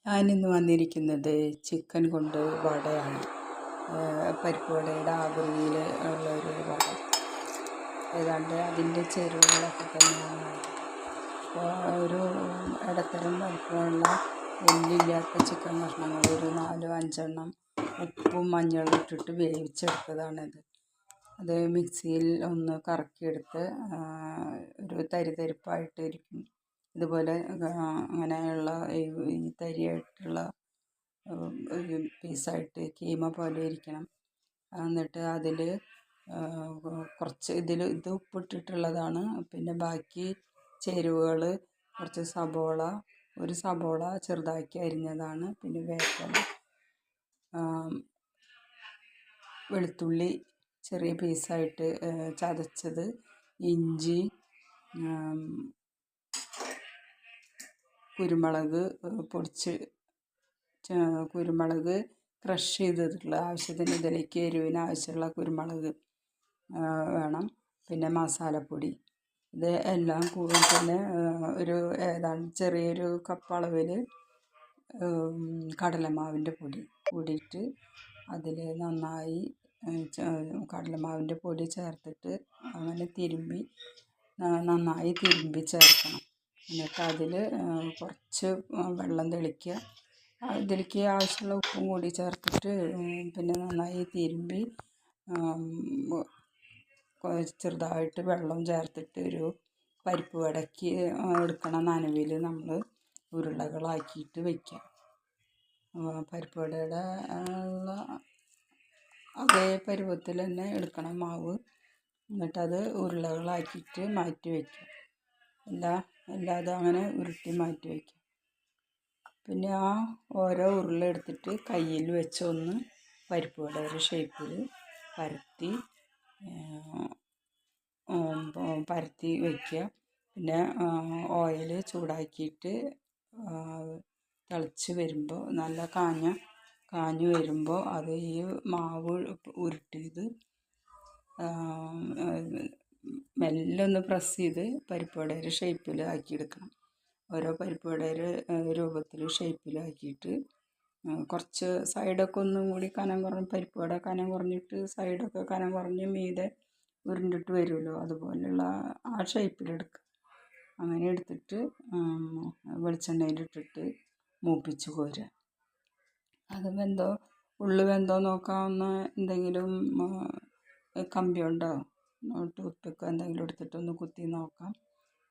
ഞാനിന്ന് വന്നിരിക്കുന്നത് ചിക്കൻ കൊണ്ട് വടയാണ്. പരിപ്പ് വടയുടെ ആകൃതിയിൽ ഉള്ളൊരു വട. ഏതാണ്ട് അതിൻ്റെ ചേരുവകളൊക്കെ തന്നെയാണ്. അപ്പോൾ ഒരു ഇടത്തരം വലിപ്പമുള്ള എല്ലില്ലാത്ത ചിക്കൻ കഷ്ണങ്ങൾ ഒരു 4-5 ഉപ്പും മഞ്ഞളും ഇട്ടിട്ട് വേവിച്ചെടുത്തതാണിത്. അത് മിക്സിയിൽ ഒന്ന് കറക്കിയെടുത്ത് ഒരു തരിതരിപ്പായിട്ട് ഇരിക്കും. ഇതുപോലെ അങ്ങനെയുള്ള ഈ തരിയായിട്ടുള്ള ഒരു പീസായിട്ട് കീമ പോലെ ഇരിക്കണം. എന്നിട്ട് അതിൽ കുറച്ച് ഇത് ഉപ്പിട്ടിട്ടുള്ളതാണ്. പിന്നെ ബാക്കി ചേരുവകൾ കുറച്ച് ഒരു സബോള ചെറുതാക്കി അരിഞ്ഞതാണ്. പിന്നെ വേപ്പില, വെളുത്തുള്ളി ചെറിയ പീസായിട്ട് ചതച്ചത്, ഇഞ്ചി, കുരുമുളക് കുരുമുളക് ക്രഷ് ചെയ്തിട്ടുള്ള ആവശ്യത്തിന്, ഇതിലേക്ക് എരിവിന് ആവശ്യമുള്ള കുരുമുളക് വേണം. പിന്നെ മസാലപ്പൊടി, ഇത് എല്ലാം കൂടി തന്നെ ഒരു ഏതാണ്ട് ചെറിയൊരു കപ്പ് അളവിൽ കടലമാവിൻ്റെ പൊടി കൂടിയിട്ട് അതിൽ നന്നായി കടലമാവിൻ്റെ പൊടി ചേർത്തിട്ട് അങ്ങനെ നന്നായി തിരുമ്പി ചേർക്കണം. എന്നിട്ട് അതിൽ കുറച്ച് വെള്ളം തെളിക്കുക. ഇതിലേക്ക് ആവശ്യമുള്ള ഉപ്പും കൂടി ചേർത്തിട്ട് പിന്നെ നന്നായി തിരുമ്പി ചെറുതായിട്ട് വെള്ളം ചേർത്തിട്ട് ഒരു പരിപ്പ് വടയ്ക്ക് എടുക്കണ നനവിൽ നമ്മൾ ഉരുളകളാക്കിയിട്ട് വയ്ക്കുക. പരിപ്പ് വടയുടെ അതേ പരുവത്തിൽ തന്നെ എടുക്കണം മാവ്. എന്നിട്ടത് ഉരുളകളാക്കിയിട്ട് മാറ്റി വയ്ക്കുക. എല്ലാതും അങ്ങനെ ഉരുട്ടി മാറ്റി വയ്ക്കുക. പിന്നെ ആ ഓരോ ഉരുള എടുത്തിട്ട് കയ്യിൽ വെച്ചൊന്ന് പരിപ്പ് വടയുടെ ഷേപ്പിൽ പരത്തി വയ്ക്കുക. പിന്നെ ഓയിൽ ചൂടാക്കിയിട്ട് തിളച്ച് വരുമ്പോൾ നല്ല കാഞ്ഞ് വരുമ്പോൾ അത് ഈ മാവ് ഉരുട്ടിയത് മെല്ലെ ഒന്ന് പ്രസ് ചെയ്ത് പരിപ്പ് വടയുടെ ഷേപ്പിൽ ആക്കിയെടുക്കണം. ഓരോ പരിപ്പ് വടയുടെ രൂപത്തിൽ ഷേപ്പിലാക്കിയിട്ട് കുറച്ച് സൈഡൊക്കെ ഒന്നും കൂടി കനം കുറഞ്ഞ്, പരിപ്പ് വട കനം കുറഞ്ഞിട്ട് സൈഡൊക്കെ കനം കുറഞ്ഞ് മീതെ ഉരുണ്ടിട്ട് വരുമല്ലോ, അതുപോലെയുള്ള ആ ഷേപ്പിലെടുക്കുക. അങ്ങനെ എടുത്തിട്ട് വെളിച്ചെണ്ണയിലിട്ടിട്ട് മൂപ്പിച്ച് കോരുക. അത് ഉള്ളു വെന്തോ നോക്കാവുന്ന എന്തെങ്കിലും കമ്പി ഉണ്ടോ, ടൂത്ത് പിക്കോ എന്തെങ്കിലും എടുത്തിട്ടൊന്ന് കുത്തി നോക്കാം.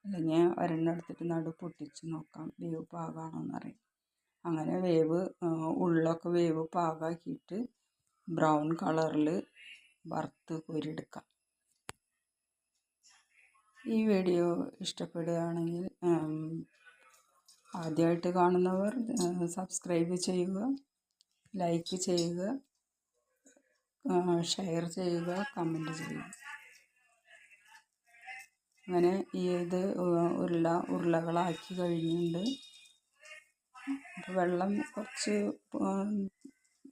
അല്ലെങ്കിൽ ഒരെണ്ണം എടുത്തിട്ട് നടു പൊട്ടിച്ച് നോക്കാം വേവ് പാകമാണോ എന്നറിയാം. അങ്ങനെ ഉള്ളൊക്കെ വേവ് പാകമാക്കിയിട്ട് ബ്രൗൺ കളറിൽ വറുത്ത് കോരിയെടുക്കാം. ഈ വീഡിയോ ഇഷ്ടപ്പെടുകയാണെങ്കിൽ ആദ്യമായിട്ട് കാണുന്നവർ സബ്സ്ക്രൈബ് ചെയ്യുക, ലൈക്ക് ചെയ്യുക, ഷെയർ ചെയ്യുക, കമൻറ്റ് ചെയ്യുക. അങ്ങനെ ഇത് ഉരുളകളാക്കി കഴിഞ്ഞിട്ടുണ്ട്. അപ്പോൾ വെള്ളം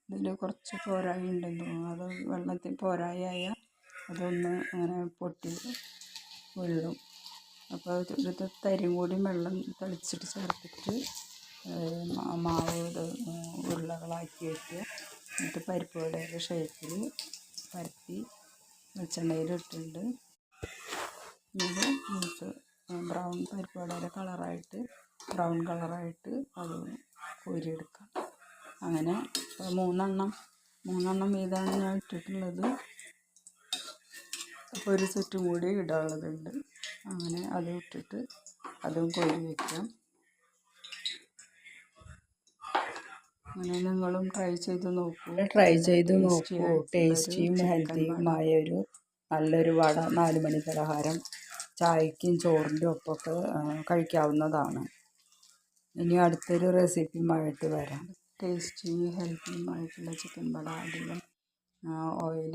ഇതിൽ കുറച്ച് പോരായി ഉണ്ടെന്ന് തോന്നുന്നു. അത് വെള്ളത്തിൽ പോരായാൽ അതൊന്ന് അങ്ങനെ പൊട്ടി വീഴും. അപ്പോൾ ഒരു തരിയും കൂടി വെള്ളം തളിച്ചിട്ട് ചേർത്തിട്ട് മാവ് ഉരുളകളാക്കി വയ്ക്കുക. എന്നിട്ട് പരിപ്പ് വടയുടെ ഷേപ്പിൽ പരത്തി വെളിച്ചെണ്ണയിലിട്ടുണ്ട്. ഇത് ബ്രൗൺ പരിപ്പ് വടയുടെ ബ്രൗൺ കളറായിട്ട് അത് കോരിയെടുക്കാം. അങ്ങനെ മൂന്നെണ്ണം വീതമാണ് ഞാൻ ഇട്ടിട്ടുള്ളത്. അപ്പോൾ ഒരു സെറ്റും കൂടി ഇടാനുള്ളതുണ്ട്. അങ്ങനെ അത് ഇട്ടിട്ട് അതും കോരി വയ്ക്കാം. അങ്ങനെ നിങ്ങളും ട്രൈ ചെയ്ത് നോക്കൂ. ടേസ്റ്റിയും ഹെൽത്തിയുമായ ഒരു നല്ലൊരു വട 4 മണി പലഹാരം ചായക്കും ചോറിൻ്റെ ഒപ്പമൊക്കെ കഴിക്കാവുന്നതാണ്. ഇനി അടുത്തൊരു റെസിപ്പിയുമായിട്ട് വരാം. ടേസ്റ്റിയും ഹെൽത്തിയുമായിട്ടുള്ള ചിക്കൻ വട. അധികം ഓയിൽ